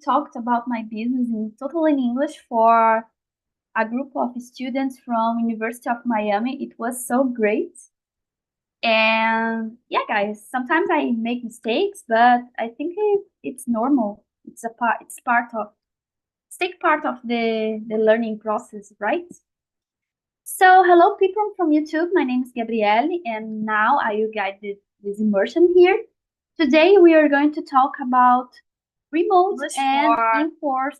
talked about my business in totally in English for a group of students from University of Miami. It was so great. And yeah, guys, sometimes I make mistakes, but I think it's normal. It's take part of the learning process, right? So hello people from YouTube. My name is Gabrielle, and now I will guide this immersion here. Today we are going to talk about remote English and for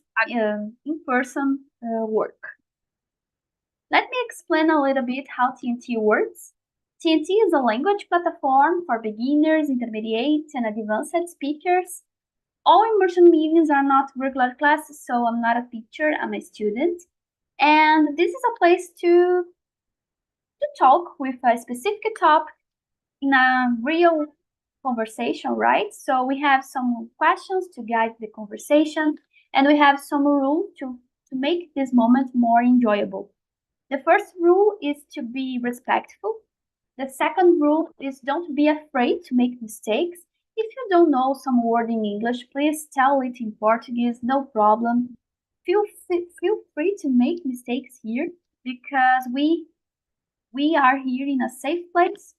in-person work. Let me explain a little bit how TNT works. TNT is a language platform for beginners, intermediate, and advanced speakers. All immersion meetings are not regular classes, so I'm not a teacher, I'm a student. And this is a place to talk with a specific topic in a real conversation, right? So we have some questions to guide the conversation, and we have some rules to make this moment more enjoyable. The first rule is to be respectful. The second rule is don't be afraid to make mistakes. If you don't know some word in English, please tell it in Portuguese, no problem. Feel free to make mistakes here because we are here in a safe place.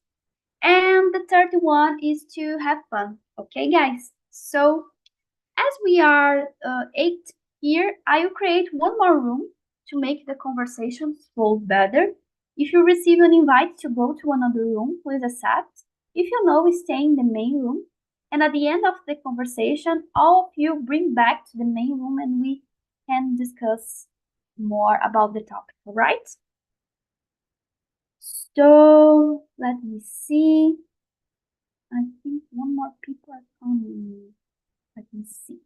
And the third one is to have fun. Okay, guys? So as we are eight here, I will create one more room to make the conversation flow better. If you receive an invite to go to another room, please accept. If you know, stay in the main room. And at the end of the conversation, all of you bring back to the main room and we can discuss more about the topic, all right? So let me see. I think one more people are coming. Let me see.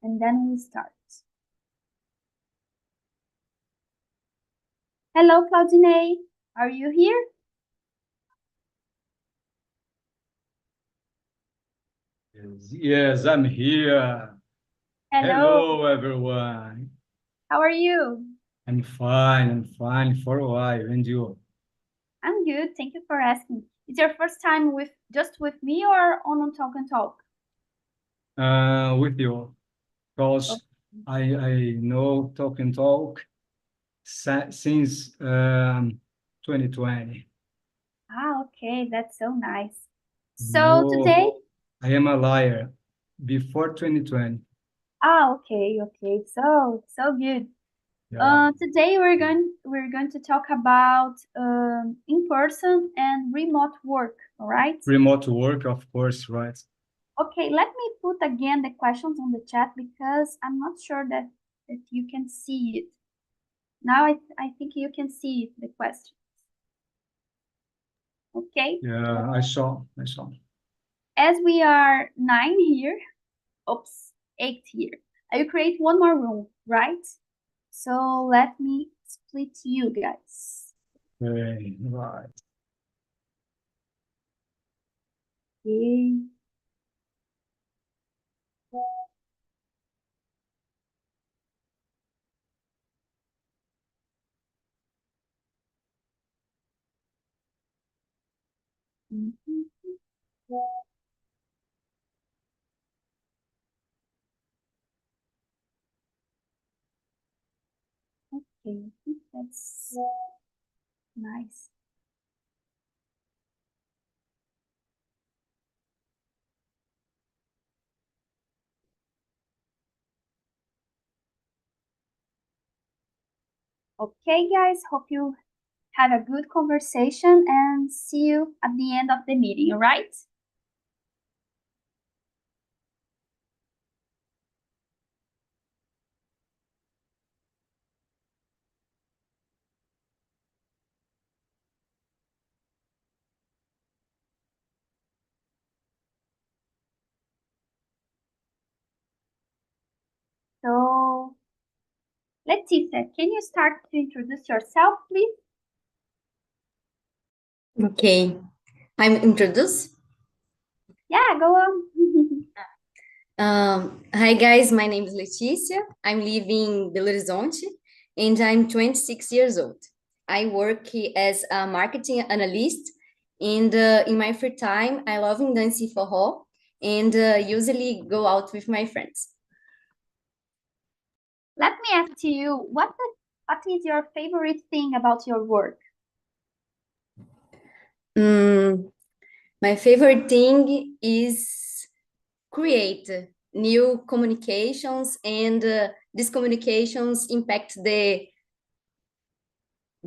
And then we start. Hello, Claudine. Are you here? Yes, I'm here. Hello. Hello, everyone. How are you? I'm fine for a while. And you? I'm good. Thank you for asking. It's your first time with me or on Talk and Talk? With you, because I know Talk and Talk since 2020. Okay, that's so nice. So No, today, I am a liar. Before 2020. okay, so good. Yeah. Today we're going to talk about in-person and remote work, all right? Remote work, of course, right? Okay, let me put again the questions on the chat because I'm not sure that you can see it. Now I think you can see the questions. Okay? Yeah, I saw. As we are 9 here, oops, 8 here, I will create one more room, right? So let me split you guys. Okay, right. Okay. Mhm. Okay, I think that's nice. Okay, guys, hope you have a good conversation and see you at the end of the meeting, all right? So, Leticia, can you start to introduce yourself, please? Okay, I'm introduced. Yeah, go on. Hi guys, my name is Letícia. I'm living in Belo Horizonte and I'm 26 years old. I work as a marketing analyst and in my free time I love dancing forró and usually go out with my friends. Let me ask you, what is your favorite thing about your work? My favorite thing is create new communications, and these communications impact the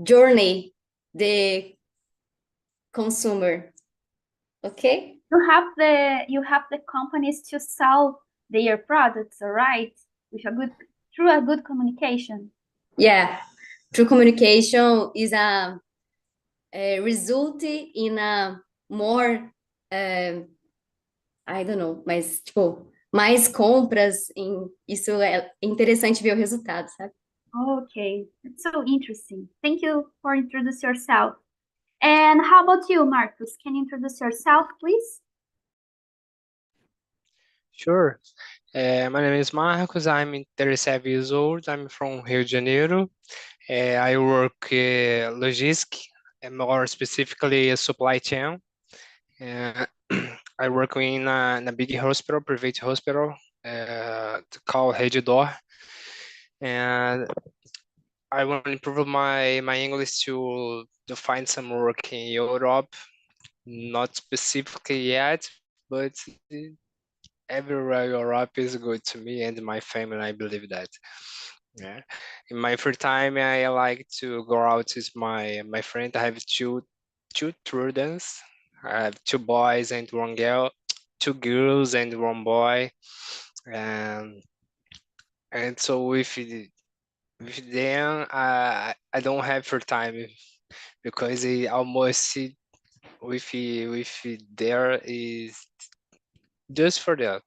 journey, the consumer. Okay? You have the companies to sell their products, all right? Through a good communication. Yeah, true communication is a result in a more, I don't know, mas, tipo, mais compras, isso é interessante ver o resultado, sabe? Okay, it's so interesting. Thank you for introducing yourself. And how about you, Marcus? Can you introduce yourself, please? Sure. My name is Marcos. I'm 37 years old. I'm from Rio de Janeiro. I work logistics, and more specifically supply chain. Uh, I work in a big hospital, private hospital, called Rede D'Or. And I want to improve my English to find some work in Europe. Not specifically yet, but everywhere Europe is good to me and my family. I believe that. Yeah. In my free time, I like to go out with my friend. I have two children. I have two boys and one girl, two girls and one boy, and so with them, I don't have free time because it almost with there is just for that.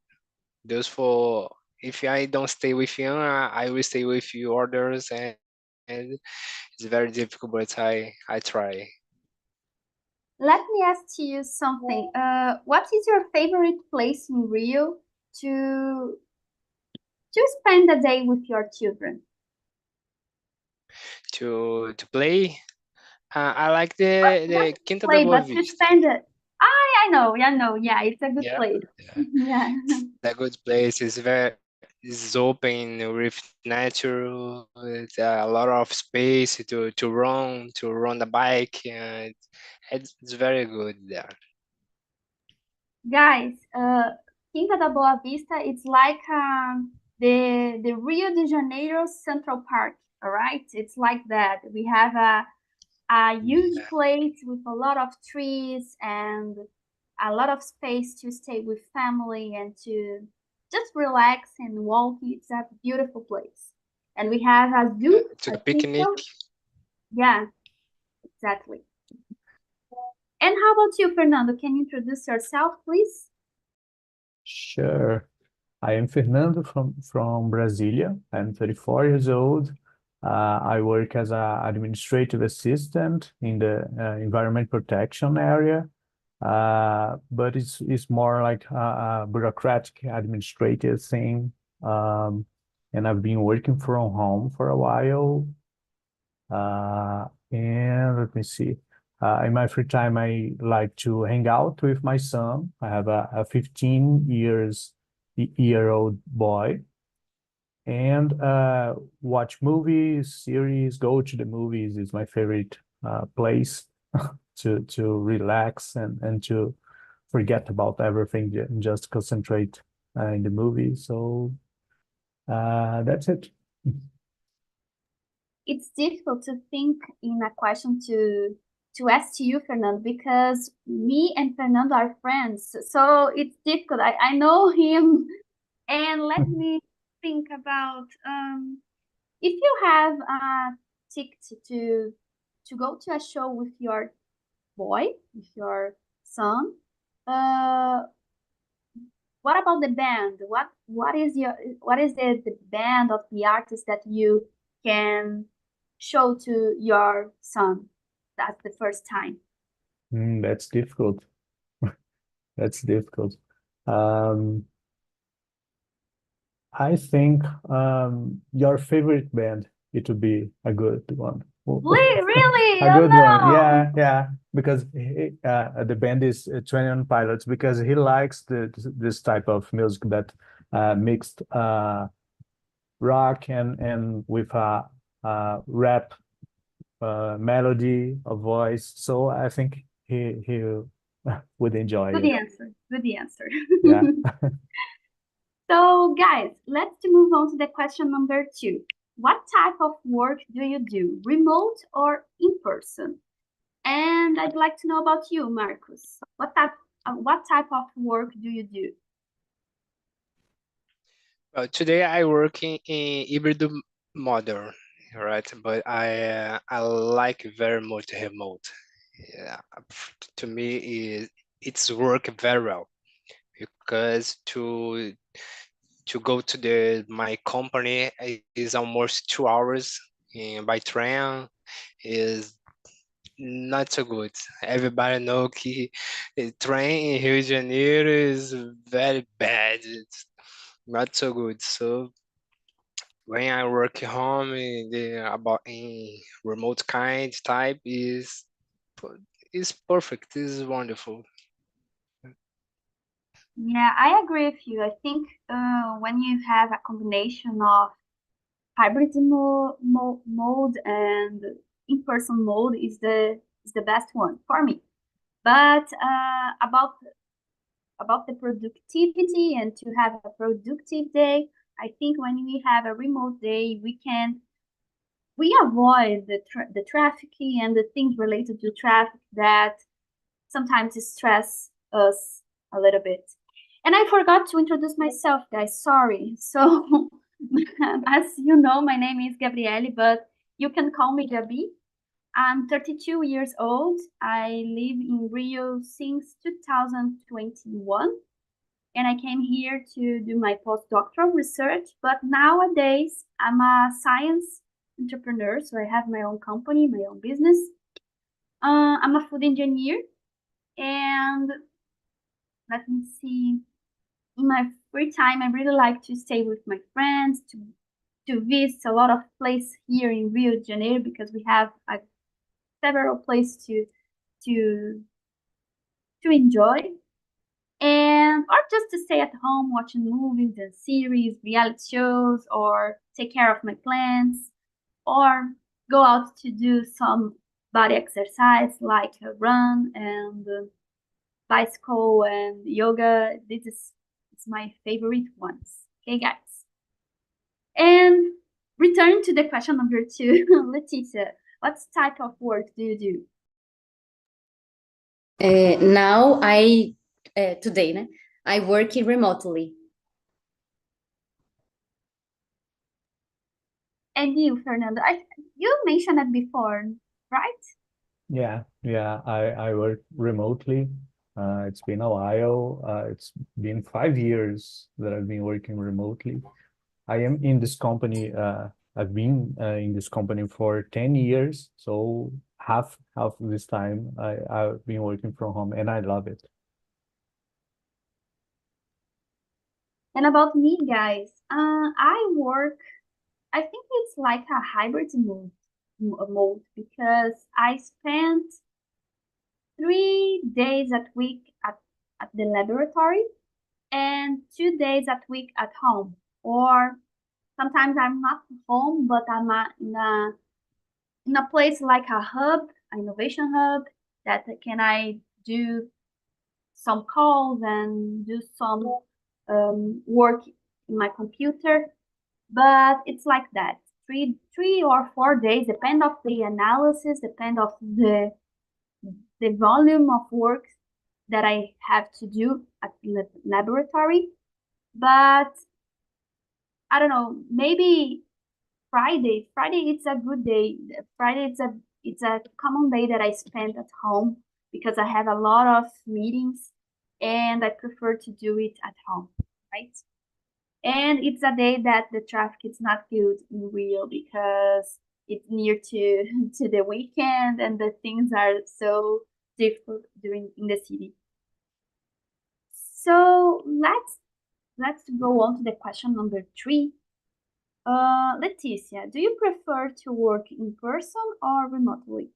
Just for if I don't stay with you, I will stay with you others, and it's very difficult, but I try. Let me ask you something. What is your favorite place in Rio to spend the day with your children? To play. I like Not the to Quinta da play, Boa but to Vista. spend it. I know, I know. Yeah, it's a good Yeah, place. yeah. Yeah. It's a good place. It's open with nature. It's a lot of space to run the bike, and it's very good there. Guys, Quinta da Boa Vista, it's like the Rio de Janeiro Central Park, all right? It's like that. We have a huge place with a lot of trees and a lot of space to stay with family and to just relax and walk. It's a beautiful place. And we have a zoo, To I the think picnic. so. Yeah, exactly. And how about you, Fernando? Can you introduce yourself, please? Sure. I am Fernando from Brasilia. I'm 34 years old. I work as an administrative assistant in the environment protection area, but it's more like a bureaucratic administrative thing. And I've been working from home for a while. And let me see. In my free time, I like to hang out with my son. I have a 15-year-old boy, and watch movies, series, go to the movies is my favorite place to relax and to forget about everything and just concentrate in the movie. So that's it. It's difficult to think in a question to ask to you, Fernando, because me and Fernando are friends. So it's difficult. I know him, and let me think about if you have a ticket to go to a show with your boy, with your son. What about the band? What is the band of the artist that you can show to your son? That's the first time. That's difficult. That's difficult. Um, I think your favorite band, it would be a good one. Really? A Oh good one. no! Yeah, because the band is 21 Pilots because he likes this type of music that mixed rock and with a rap melody, a voice. So I think he would enjoy Good it. answer. Good answer. Yeah. So, guys, let's move on to the question number 2. What type of work do you do, remote or in person? And I'd like to know about you, Marcus. What type of work do you do? Well, today I work in hybrid model, right? But I like very much remote. Yeah, to me, it's work very well because to go to my company is almost 2 hours by train is not so good. Everybody know que train in Rio de Janeiro is very bad. It's not so good. So when I work at home, in remote kind type is perfect. Is wonderful. Yeah, I agree with you. I think when you have a combination of hybrid mode and in-person mode is the best one for me. But about the productivity and to have a productive day, I think when we have a remote day, we avoid the traffic and the things related to traffic that sometimes stress us a little bit. And I forgot to introduce myself, guys. Sorry. So, as you know, my name is Gabriele, but you can call me Gabi. I'm 32 years old. I live in Rio since 2021, and I came here to do my postdoctoral research. But nowadays, I'm a science entrepreneur, so I have my own company, my own business. I'm a food engineer, and let me see. In my free time, I really like to stay with my friends, to visit a lot of places here in Rio de Janeiro because we have several places to enjoy, and or just to stay at home watching movies and series, reality shows, or take care of my plants, or go out to do some body exercise like a run and bicycle and yoga. This is my favorite ones. Okay, guys. And return to the question number 2, Leticia, what type of work do you do? Now today, né, I work remotely. And you, Fernando, you mentioned it before, right? Yeah, I work remotely. It's been a while. It's been 5 years that I've been working remotely. I am in this company. I've been in this company for 10 years, so half of this time I've been working from home, and I love it. And about me, guys, I think it's like a hybrid mode because I spent 3 days a week at the laboratory and 2 days a week at home. Or sometimes I'm not home, but I'm in a place like a hub, an innovation hub, that can I do some calls and do some work in my computer. But it's like that. 3 or 4 days, depend of the analysis, depend of the volume of work that I have to do at the laboratory. But I don't know, maybe Friday. Friday it's a good day. Friday it's a common day that I spend at home because I have a lot of meetings and I prefer to do it at home, right? And it's a day that the traffic is not good in Rio because it's near to to the weekend and the things are so difficult during in the city. So let's go on to the question number 3. Leticia, do you prefer to work in person or remotely?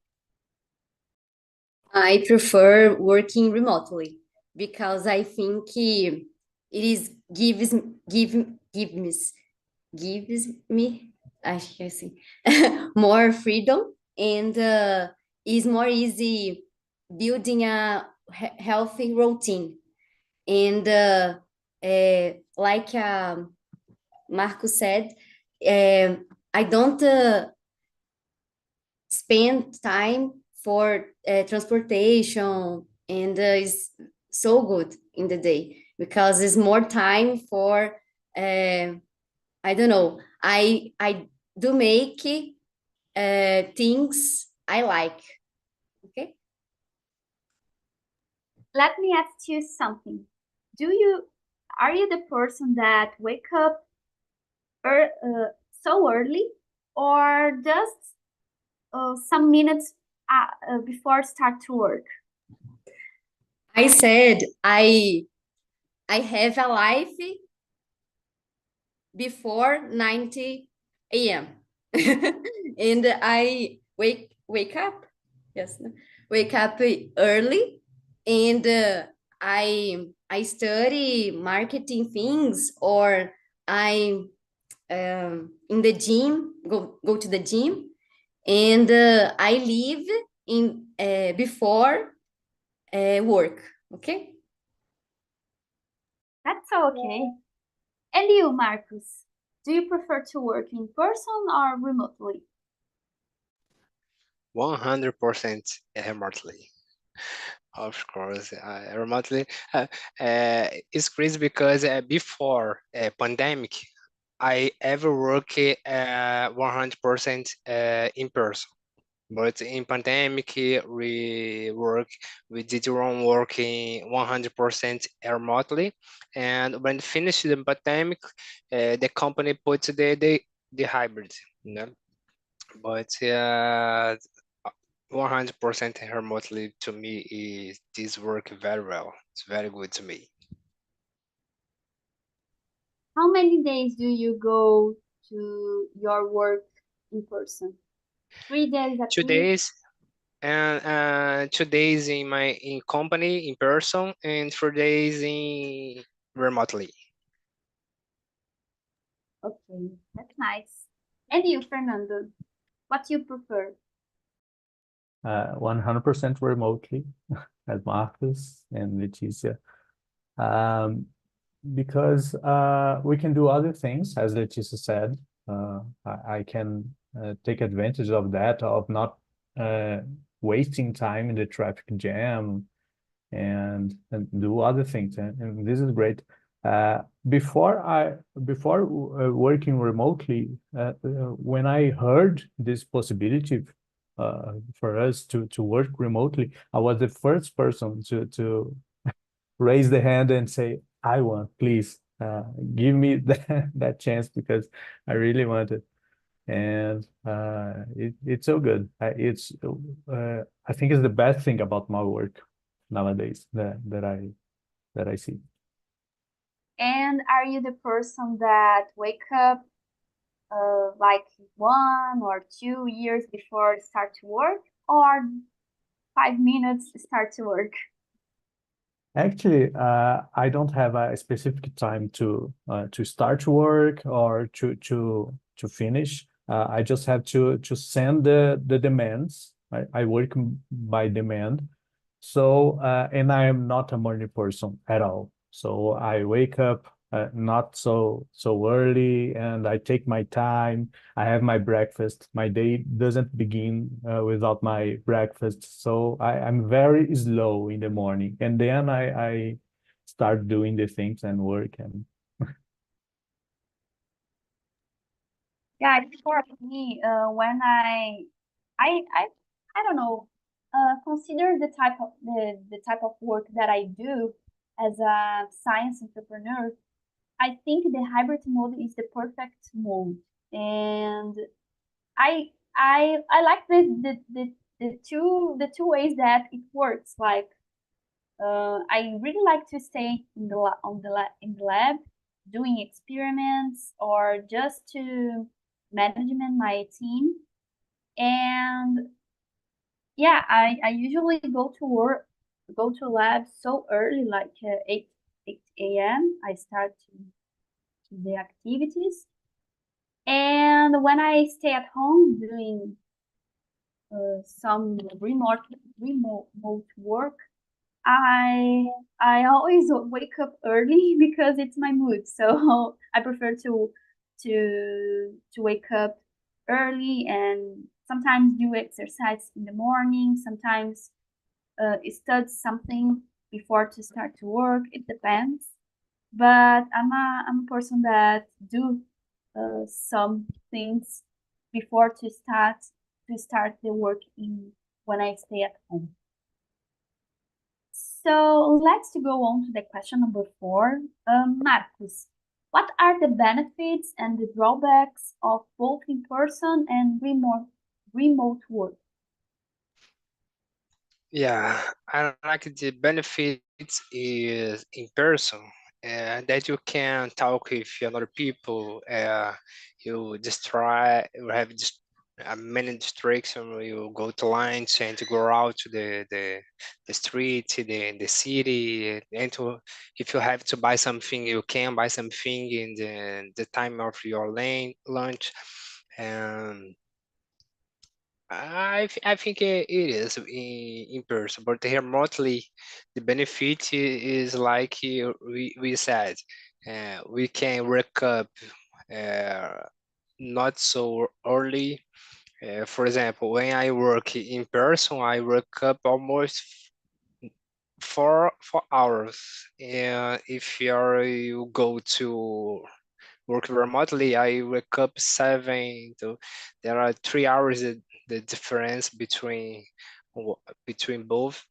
I prefer working remotely because I think it is gives me gives me, acho que é assim, more freedom, and is more easy building a healthy routine. And like Marco said, I don't spend time for transportation, and it's so good in the day because it's more time for I don't know. I do make things I like. Okay. Let me ask you something. Are you the person that wake up so early, or just some minutes before start to work? I said I have a life before 90 a.m. and I wake up, yes, wake up early, and I study marketing things, or I in the gym, go to the gym, and I leave in before work. Okay. That's okay. And you, Marcus, do you prefer to work in person or remotely? 100% remotely. Of course, remotely. It's crazy because before pandemic, I ever work 100% in person. But in pandemic, we did our own working 100% remotely. And when finished the pandemic, the company put the hybrid, you know. But 100% remotely to me is this work very well. It's very good to me. How many days do you go to your work in person? 3 days at 2 least? days and 2 days in company in person and 4 days in remotely. Okay, that's nice. And you, Fernando, what you prefer? 100% remotely, as Marcus and Leticia. Because we can do other things, as Leticia said. I can take advantage of that, of not wasting time in the traffic jam, and do other things. And this is great. Before working remotely, when I heard this possibility for us to work remotely, I was the first person to raise the hand and say, I want, please, give me that chance, because I really want it. And it's so good. I think it's the best thing about my work nowadays that I see. And are you the person that wake up like 1 or 2 years before start to work, or 5 minutes start to work? Actually, I don't have a specific time to start work or to finish. I just have to send the demands. I work by demand. So and I am not a morning person at all. So I wake up not so early, and I take my time. I have my breakfast. My day doesn't begin without my breakfast. So I'm very slow in the morning, and then I start doing the things and work. And Yeah, it's for me, when I don't know, consider the type of work that I do as a science entrepreneur. I think the hybrid mode is the perfect mode, and I like the two ways that it works. Like, I really like to stay in in the lab doing experiments, or just to management my team. And yeah, I usually go to lab so early, like 8 a.m. I start the activities, And when I stay at home doing some remote work, I I always wake up early because it's my mood. So I prefer to wake up early and sometimes do exercise in the morning, sometimes study something before to start to work. It depends. But I'm a person that do some things before to start the work in when I stay at home. So let's to go on to the question number 4. Marcos, what are the benefits and the drawbacks of both in-person and remote work? Yeah, I like the benefits is in person, that you can talk with other people. You just try, you have just many distractions. You go to lunch and to go out to the street, the city, and to if you have to buy something, you can buy something in the time of your lunch. And I think it is in person, but remotely, the benefit is like we said, we can wake up uh, not so early. For example, when I work in person, I wake up almost 4 hours. And if you go to work remotely, I wake up 7 to there are 3 hours the difference between both.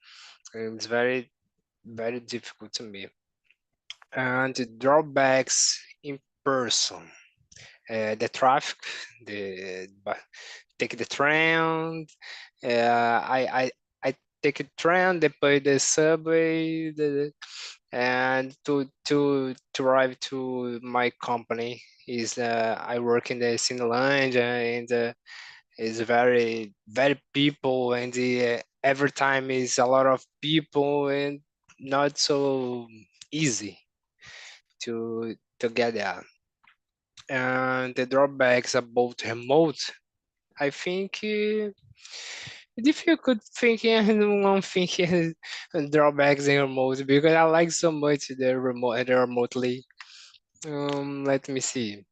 And it's very difficult to me. And the drawbacks in person, the traffic, take the train. I take a train, they pay the subway, and to arrive to my company is I work in the Cineland, and is very people, and every time is a lot of people and not so easy to get there. And the drawbacks about remote, I think if you could think in one thing drawbacks in remote, because I like so much the remotely. Let me see.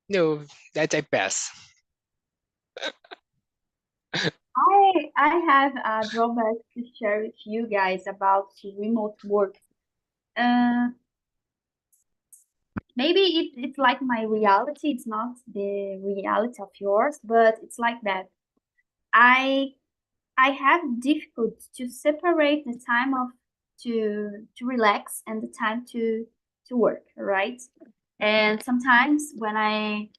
No, that I pass. I have a drawback to share with you guys about remote work. Uh, Maybe it's like my reality. It's not the reality of yours, but it's like that. I I have difficult to separate the time of to relax and the time to work, right? And sometimes when I'm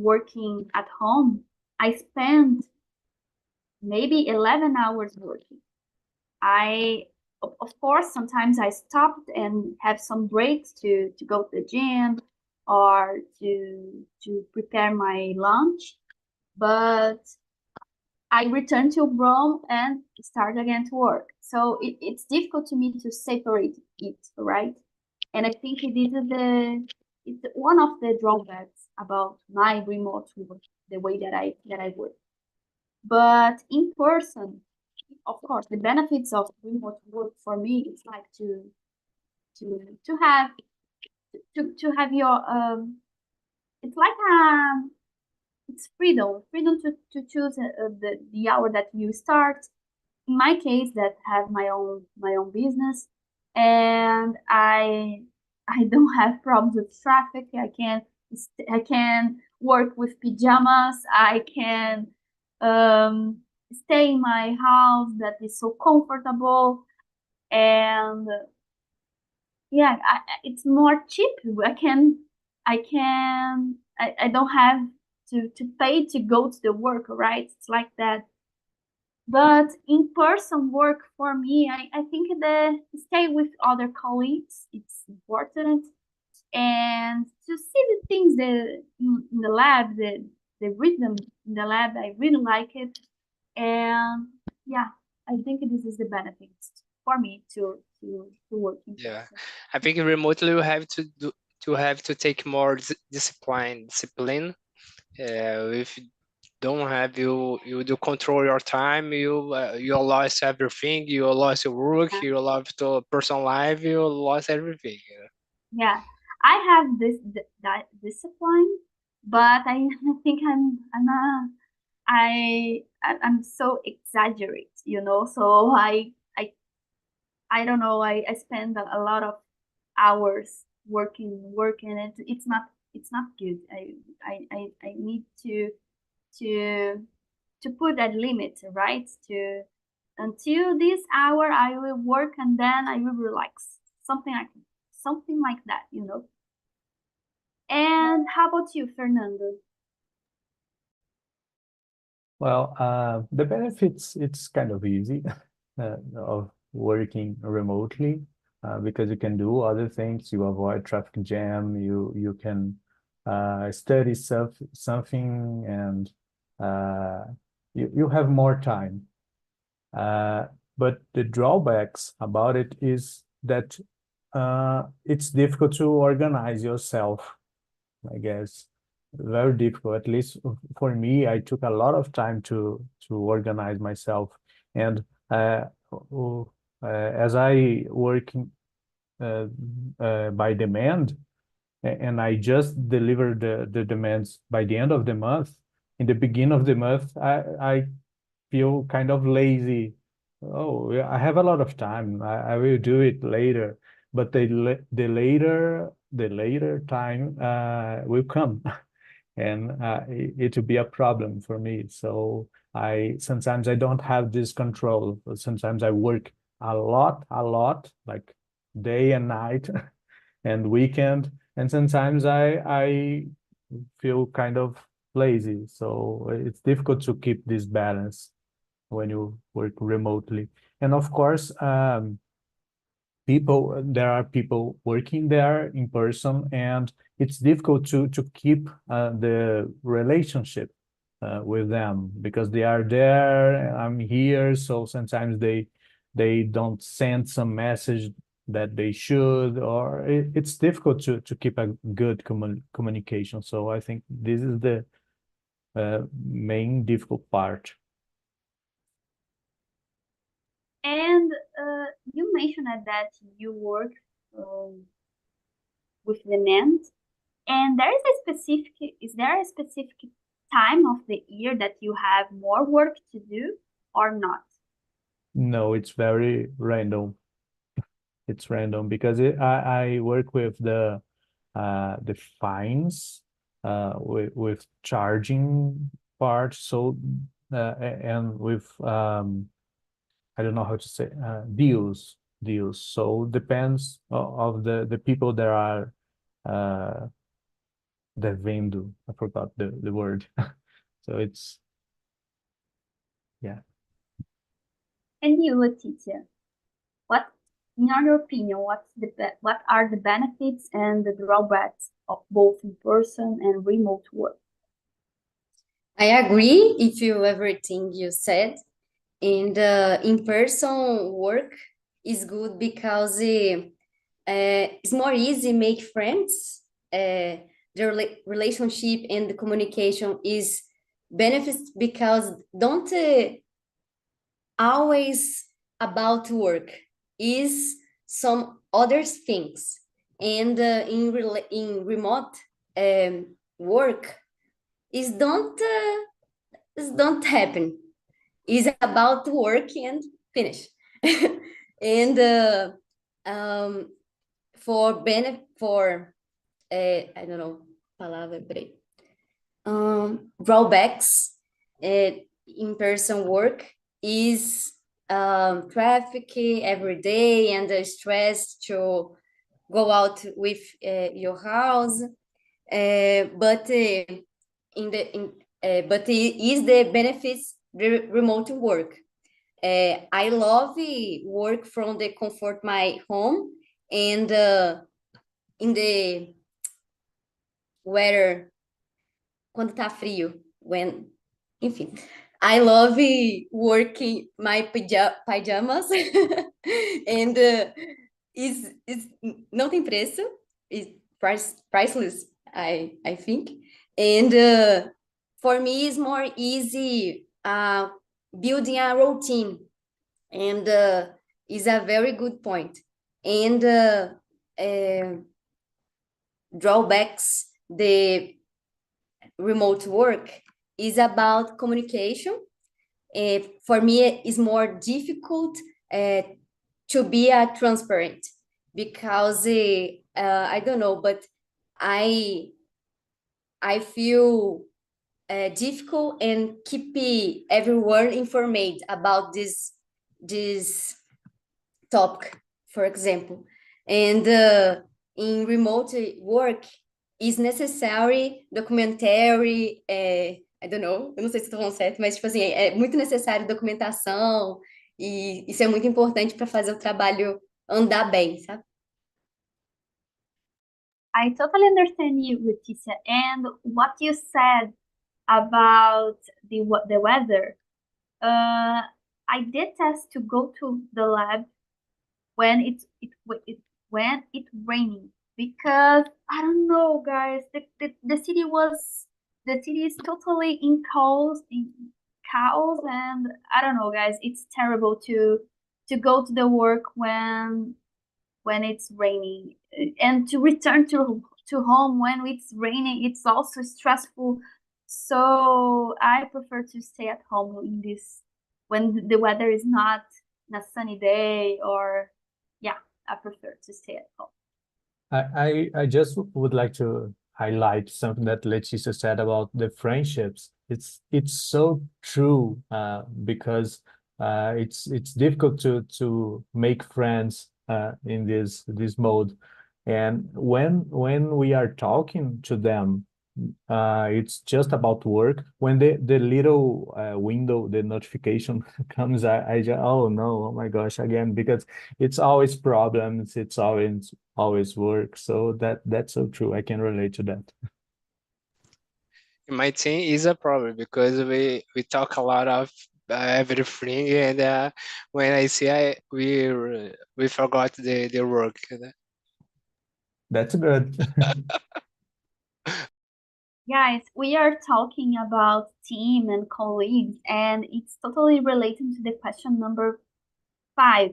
working at home, I spend maybe 11 hours working. I of course sometimes I stopped and have some breaks to go to the gym or to prepare my lunch, but I return to Rome and start again to work. So it's difficult to me to separate it, right? And I think it's one of the drawbacks about my remote work, the way that I work. But in person, of course, the benefits of remote work for me is like to have to have your it's like it's freedom to choose the hour that you start. In my case, that have my own business, and I don't have problems with traffic. I can work with pajamas. I can um, stay in my house that is so comfortable, and yeah, it's more cheap. I don't have to pay to go to the work, right? It's like that. But in-person work for me, I think the stay with other colleagues, it's important. And to see the things in the lab, the rhythm in the lab, I really like it. And yeah, I think this is the benefits for me to work in Yeah, person. I think remotely you have to have to take more discipline. If you don't have you do control your time, you lost everything. You lost your work. You lost your personal life. You lost everything. Yeah, I have that discipline, but I think I'm so exaggerate, you know. So I don't know. I spend a lot of hours working. It's not good. I need to to put that limit, right? To until this hour I will work and then I will relax. Something like that, you know. And how about you, Fernando? Well, the benefits, it's kind of easy of working remotely because you can do other things. You avoid traffic jam. You can study something, and you have more time. But the drawbacks about it is that it's difficult to organize yourself, I guess. Very difficult. At least for me, I took a lot of time to organize myself. And as I working by demand, and I just deliver the demands by the end of the month. In the beginning of the month, I feel kind of lazy. Oh, yeah, I have a lot of time. I will do it later. But the later time will come, and it will be a problem for me. So I sometimes I don't have this control. Sometimes I work a lot, like day and night and weekend, and sometimes I feel kind of lazy. So it's difficult to keep this balance when you work remotely. And of course, there are people working there in person, and it's difficult to keep the relationship with them because they are there, I'm here, so sometimes they don't send some message that they should, or it's difficult to keep a good communication. So I think this is the main difficult part. And you mentioned that you work with demand, and is there a specific time of the year that you have more work to do or not? No, it's very random. It's random because I work with the fines with charging part. So and with I don't know how to say deals. So depends of the people that are devendo. I forgot the word. So it's yeah. And you, Leticia, what, in your opinion, what are the benefits and the drawbacks of both in-person and remote work? I agree with you everything you said. And in-person work is good because it's more easy make friends. The relationship and the communication is benefits because don't always about work, is some other things. And in remote work is don't happen. Is about work and finish. And for I don't know, palavra, peraí. Drawbacks in-person work is traffic every day and the stress to go out with your house. But but it is the benefits remote work. I love work from the comfort my home and in the weather quando tá frio, enfim. I love working my pajamas and is não tem preço. priceless, I think. And for me, it's more easy building a routine, and is a very good point. And drawbacks the remote work is about communication. For me, it's more difficult to be transparent, because I don't know, but I feel difficult and keep everyone informed about this topic, for example. And in remote work is necessary documentary, I don't know, eu não sei se estou falando certo, mas tipo assim, é muito necessário documentação, e isso é muito importante para fazer o trabalho andar bem, sabe? I totally understand you, Leticia. And what you said about the weather, I detest to go to the lab when when it's raining, because I don't know, guys. The city is totally in chaos, and I don't know, guys. It's terrible to go to the work when it's raining, and to return to home when it's raining. It's also stressful. So I prefer to stay at home in this, when the weather is not a sunny day, or yeah, I prefer to stay at home. I just would like to highlight something that Leticia said about the friendships. It's so true, because it's difficult to make friends in this mode, and when we are talking to them, it's just about work. When the little window, the notification comes, I just, oh no, oh my gosh, again, because it's always problems, it's always work. So that's so true. I can relate to that. In my team is a problem because we talk a lot of everything, and when I see we forgot the work. That's good. Guys, we are talking about team and colleagues, and it's totally related to the question number 5.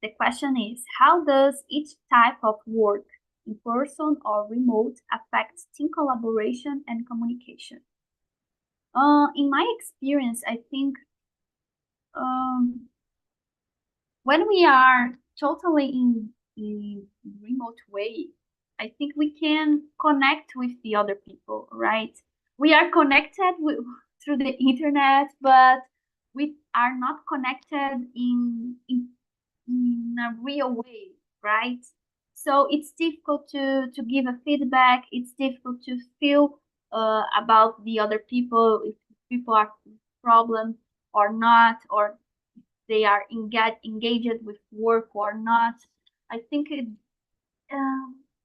The question is, how does each type of work, in person or remote, affect team collaboration and communication? In my experience, I think when we are totally in remote way, I think we can connect with the other people, right? We are connected through the internet, but we are not connected in a real way, right? So it's difficult to give a feedback. It's difficult to feel about the other people, if people are problem or not, or they are engaged with work or not. I think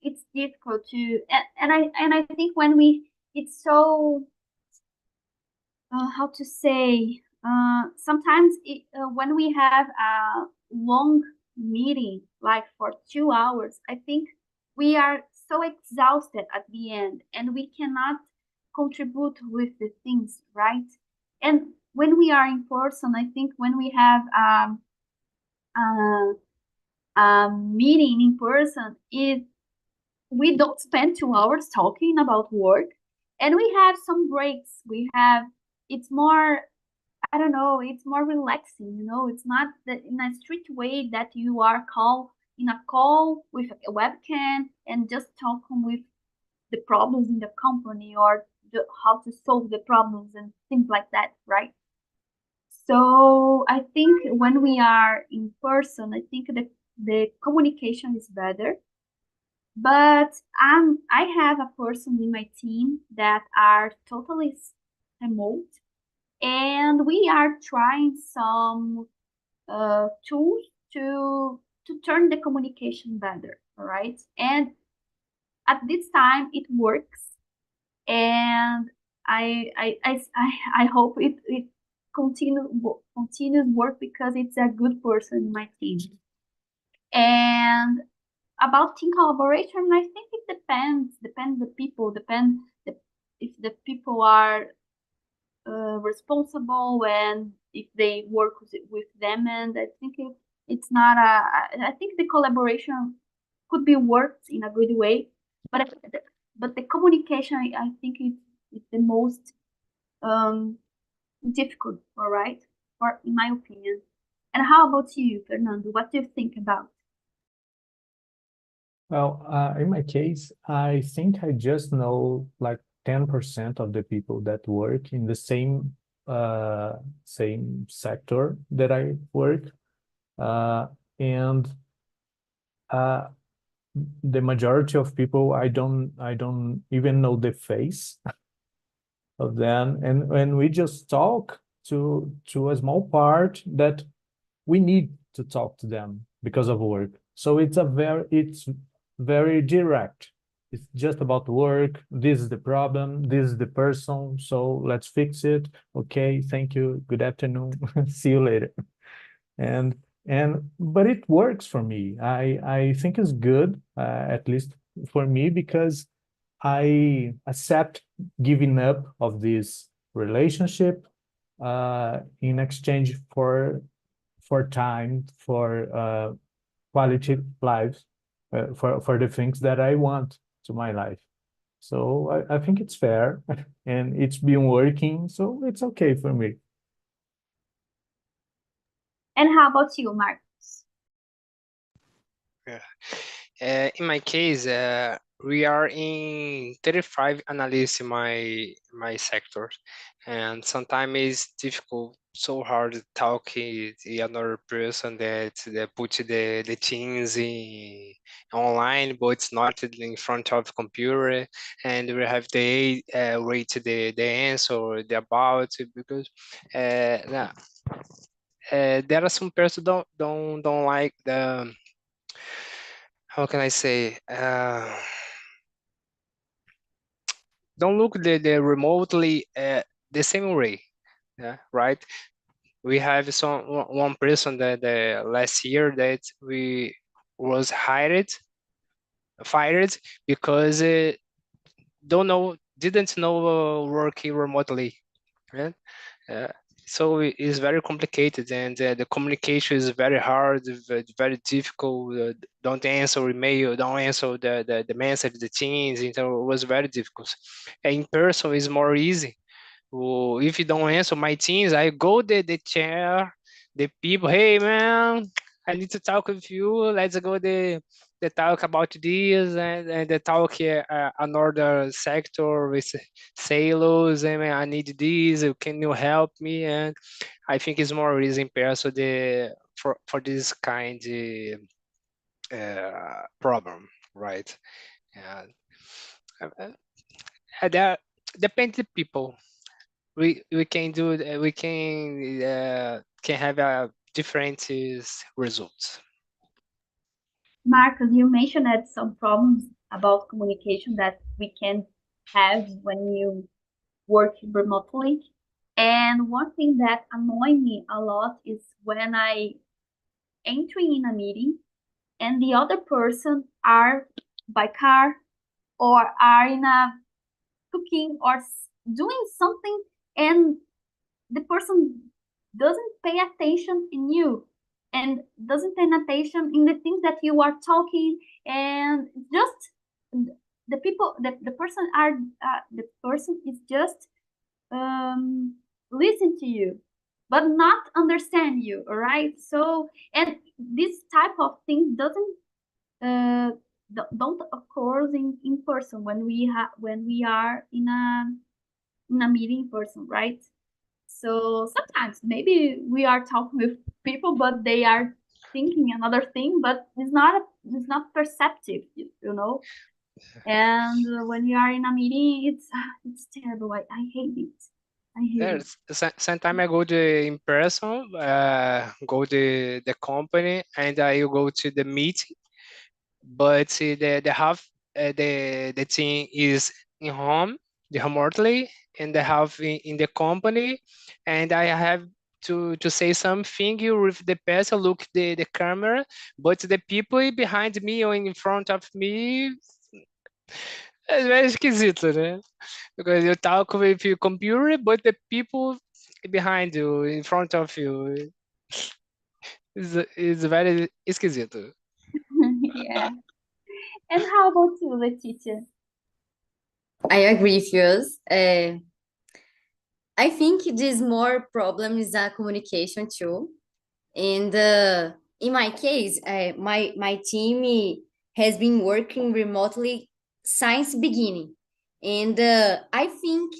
it's difficult to, and I think when it's so how to say, sometimes when we have a long meeting, like for 2 hours, I think we are so exhausted at the end, and we cannot contribute with the things, right? And when we are in person, I think when we have a meeting in person, we don't spend 2 hours talking about work, and we have some breaks. It's more, I don't know, it's more relaxing, it's not in a strict way that you are in a call with a webcam and just talking with the problems in the company, or how to solve the problems and things like that, right? So I think when we are in person, I think the communication is better. But I have a person in my team that are totally remote, and we are trying some tools to turn the communication better, all right? And at this time it works, and I hope it continues work, because it's a good person in my team. And about team collaboration, I think it depends the people, if the people are responsible and if they work with them. And I think it's not I think the collaboration could be worked in a good way, but the communication, I think it's the most difficult, all right, for in my opinion. And how about you, Fernando? What do you think about? Well, in my case, I think I just know like 10% of the people that work in the same sector that I work. And the majority of people I don't even know the face of them. And when we just talk to a small part that we need to talk to them because of work. So it's very direct. It's just about work. This is the problem. This is the person. So let's fix it. Okay, thank you. Good afternoon. See you later. And but it works for me. I think it's good, at least for me, because I accept giving up of this relationship in exchange for time, for quality lives, for the things that I want to my life. So I think it's fair and it's been working, so it's okay for me. And how about you, Marcos? In my case, we are in 35 analysts in my sector, and sometimes it's difficult, so hard to talk with another person that put the things in online, but it's not in front of computer, and we have the rate the answer, the about, because yeah, there are some person don't like the, how can I say, don't look the remotely the same way, yeah, right? We have one person that the last year that we was fired because didn't know working remotely, right? Uh, so it's very complicated, and the communication is very hard, very difficult. Don't answer email, don't answer the message, the teams. So it was very difficult. In person is more easy. Well, if you don't answer my teams, I go the chair, the people. Hey man, I need to talk with you. Let's go the talk about this and the talk another sector with sales. And I need this. Can you help me? And I think it's more easy in person for this kind of problem, right? Yeah. That depends the people. We can do we can have different results. Marcos, you mentioned that some problems about communication that we can have when you work remotely. And one thing that annoys me a lot is when I enter in a meeting and the other person are by car or are in a cooking or doing something, and the person doesn't pay attention in you and doesn't pay attention in the things that you are talking, and just the person are the person is just listen to you but not understand you, all right? So, and this type of thing doesn't uh, don't occur in person when we are in a meeting in person, right? So sometimes maybe we are talking with people, but they are thinking another thing, but it's not perceptive, you know. And when you are in a meeting, it's terrible. I hate it. I hate it. Sometimes I go to in person, go to the company, and I go to the meeting. But the half the team is in home, the remotely, and the half in the company, and I have to say something with the person, look the camera, but the people behind me or in front of me é meio esquisito, né? Because you talk with your computer, but the people behind you, in front of you, is very esquisito. Yeah. And how about you, Leticia? I agree with yours. I think this more problem is a communication too. And in my case, my team has been working remotely since beginning. And I think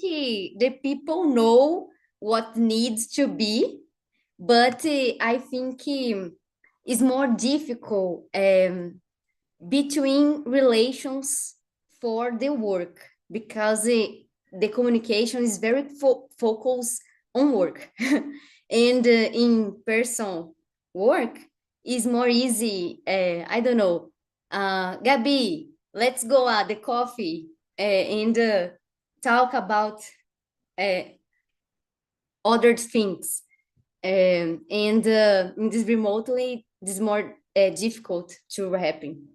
the people know what needs to be, but I think it's more difficult between relations for the work because the communication is very focused on work and in person work is more easy. I don't know, Gabi, let's go at the coffee and talk about uh, other things. And in this remotely, this is more difficult to happen.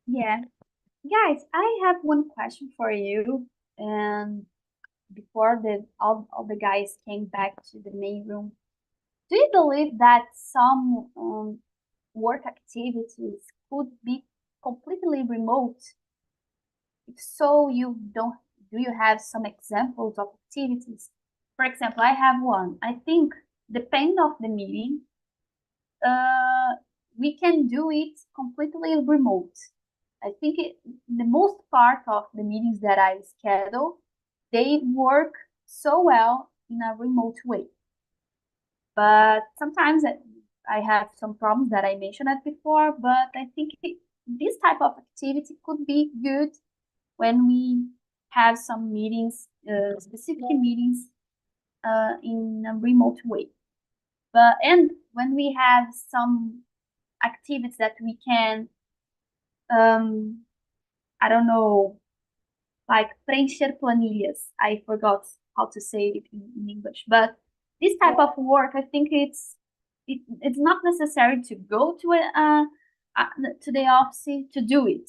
Yeah. Guys, I have one question for you. And before all the guys came back to the main room, do you believe that some work activities could be completely remote? If so, do you have some examples of activities? For example, I have one. I think depending of the meeting, uh, we can do it completely remote. I think the most part of the meetings that I schedule, they work so well in a remote way. But sometimes I have some problems that I mentioned before, but I think this type of activity could be good when we have some meetings, specific meetings in a remote way. And when we have some activities that we can, I don't know, like preencher planillas. I forgot how to say it in English, but this type of work, I think it's not necessary to go to the office to do it.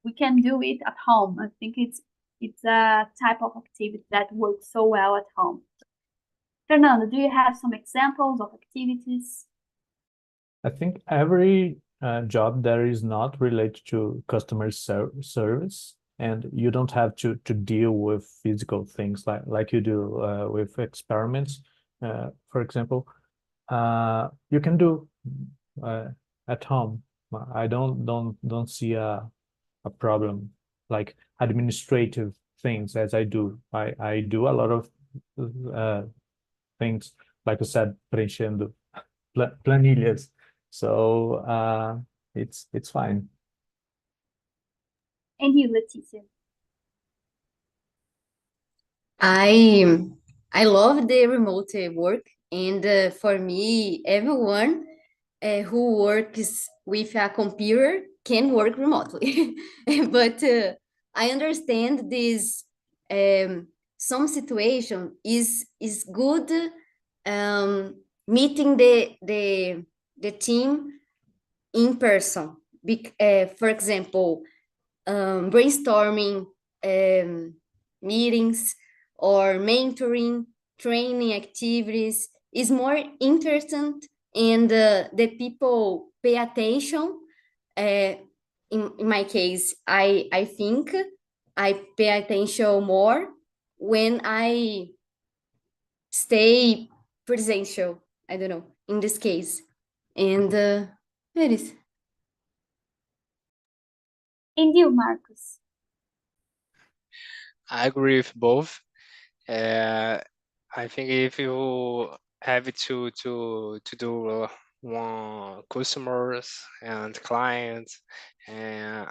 We can do it at home. I think it's a type of activity that works so well at home. Fernando, do you have some examples of activities? I think every job that is not related to customer service, and you don't have to deal with physical things like you do with experiments, for example, you can do at home. I don't see a problem like administrative things as I do. I do a lot of things, like I said, preenchendo planilhas. So it's fine. And you, Leticia? I love the remote work, and for me, everyone who works with a computer can work remotely. But I understand this. Some situation is good meeting the team in person. For example, brainstorming meetings or mentoring, training activities is more interesting and the people pay attention. In my case, I think I pay attention more when I stay presential. I don't know, in this case. And it is. And you, Marcos? I agree with both. I think if you have to do one customers and clients, and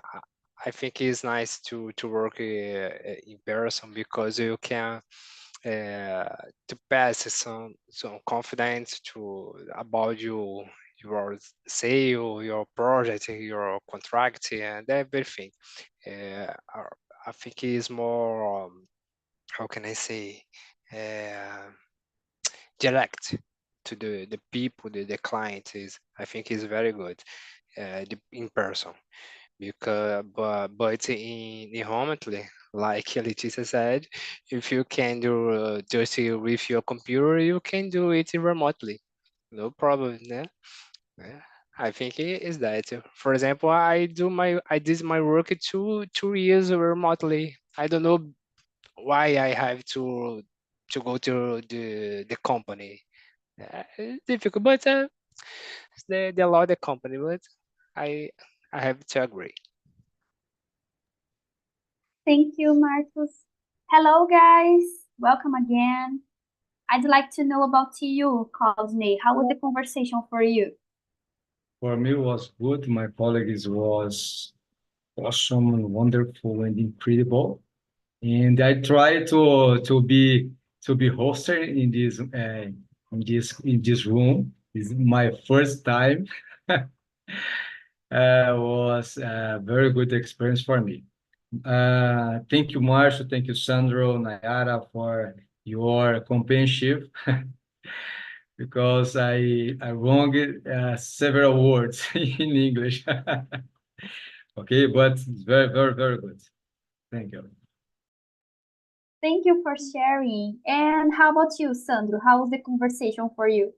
I think it's nice to work in person because you can to pass some confidence to about your sale, your project, your contract, and everything. I think it's more how can I say direct to the people, the client I think is very good in person. Because but in remotely, like Leticia said, if you can do just with your computer, you can do it remotely, no problem. Yeah, yeah. I think it is that. For example, I did my work 2 years remotely. I don't know why I have to go to the company. It's difficult, but they allow the company, but I I have to agree. Thank you, Marcus. Hello, guys. Welcome again. I'd like to know about you, Claudinei. How was the conversation for you? For me, it was good. My colleagues was awesome and wonderful and incredible. And I try to be hosted in this room. It's my first time. Was a very good experience for me. Thank you, Marcio. Thank you, Sandro, Nayara, for your companionship because I wronged several words in English. Okay, but it's very, very, very good. Thank you. Thank you for sharing. And how about you, Sandro? How was the conversation for you?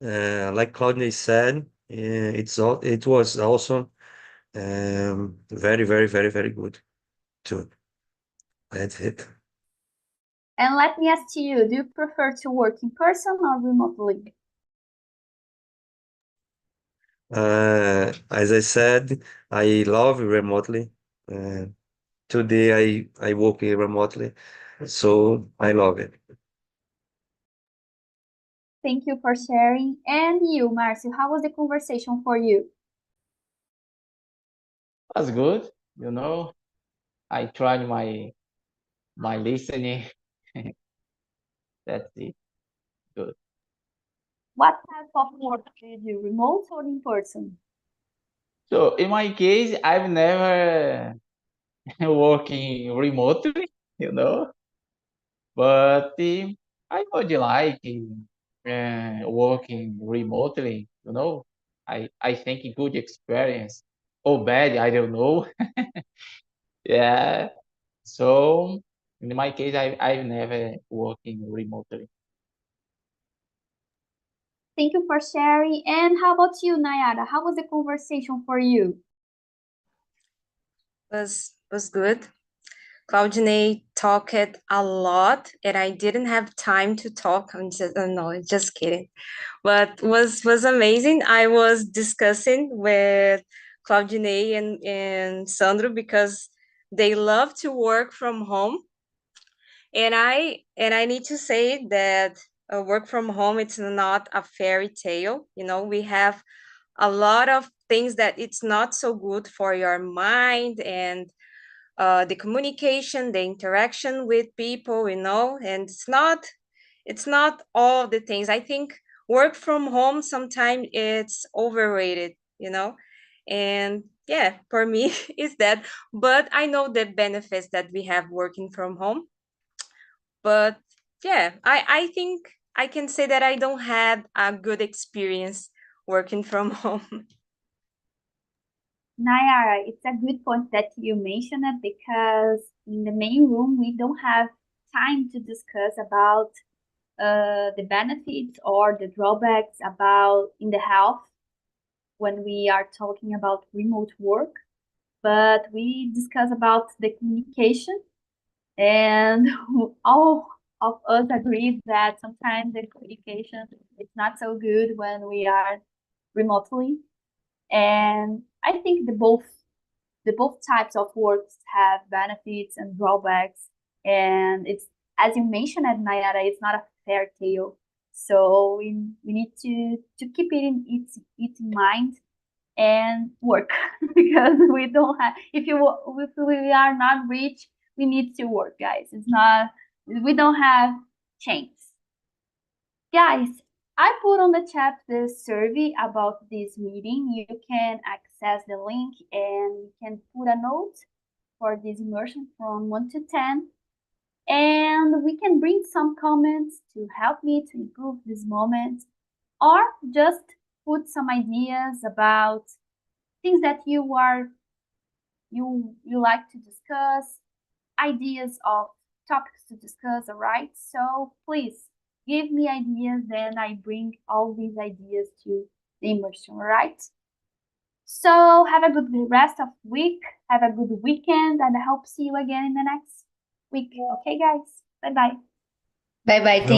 Like Claudia said, it was also very, very, very, very good too. That's it. And let me ask you, do you prefer to work in person or remotely? As I said, I love remotely. Today I work remotely, so I love it. Thank you for sharing. And you, Marcio, how was the conversation for you? Was good, I tried my listening. That's it. Good. What type of work do you do, remote or in person? So in my case, I've never working remotely, but I would like working remotely, I think a good experience. Or bad, I don't know. Yeah. So in my case, I've never working remotely. Thank you for sharing. And how about you, Nayara? How was the conversation for you? Was good. Claudinei talked a lot, and I didn't have time to talk. No, just kidding. But was amazing. I was discussing with Claudinei and Sandro because they love to work from home, and I need to say that work from home, it's not a fairy tale. We have a lot of things that it's not so good for your mind and the communication, the interaction with people, and it's not all the things. I think work from home sometimes it's overrated, and yeah, for me it's that. But I know the benefits that we have working from home. But yeah, I think I can say that I don't have a good experience working from home. Nayara, it's a good point that you mentioned it because in the main room we don't have time to discuss about the benefits or the drawbacks about in the health when we are talking about remote work, but we discuss about the communication, and all of us agree that sometimes the communication is not so good when we are remotely. And I think the both types of works have benefits and drawbacks. And it's, as you mentioned, Nayara, it's not a fair tale. So we need to keep it in mind and work because we don't have, if we are not rich, we need to work, guys. It's not, we don't have chains. Guys, I put on the chat the survey about this meeting. You can access the link and you can put a note for this immersion from 1 to 10. And we can bring some comments to help me to improve this moment, or just put some ideas about things that you like to discuss, ideas of topics to discuss, all right? So please give me ideas, then I bring all these ideas to the immersion, all right? So have a good rest of week, have a good weekend, and I hope see you again in the next week. Okay, guys? Bye-bye. Bye bye. Thank